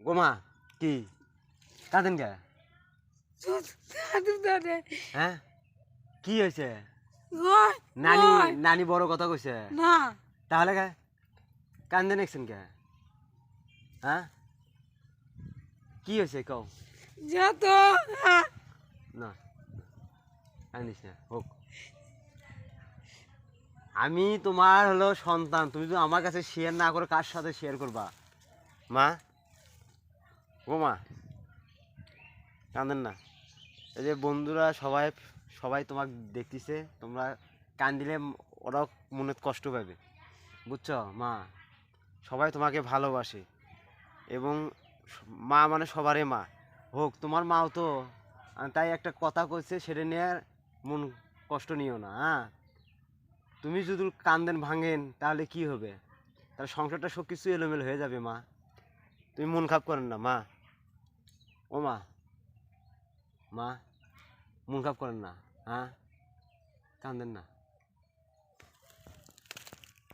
ও মা কি কাঁদেন কে? হ্যাঁ কি হয়েছে? নানি নানি বড় কথা কইছে না তাহলে কে কান্দে নেছেন কে? হ্যাঁ কি হয়েছে কও? যত না কান্দিস না হোক। আমি তোমার হলো সন্তান, তুমি তো আমার কাছে শেয়ার না করে কার সাথে শেয়ার করবা? মা ও মা কাঁদেন না। এই যে বন্ধুরা সবাই সবাই তোমাকে দেখতেছে, তোমরা কান্দিলে ওরাও মনে কষ্ট পাবে, বুঝছো মা? সবাই তোমাকে ভালোবাসে এবং মা মানে সবারই মা। হোক তোমার মাও তো, তাই একটা কথা কইছে সেটা নিয়ে মন কষ্ট নিও না। হ্যাঁ তুমি যদি কান্দেন ভাঙেন তাহলে কি হবে? তাহলে সংসারটা সব কিছু এলোমেলো হয়ে যাবে মা। তুমি মন খারাপ করেন না মা। ও মা মা মন খারাপ করেন না। হ্যাঁ কান্দেন না।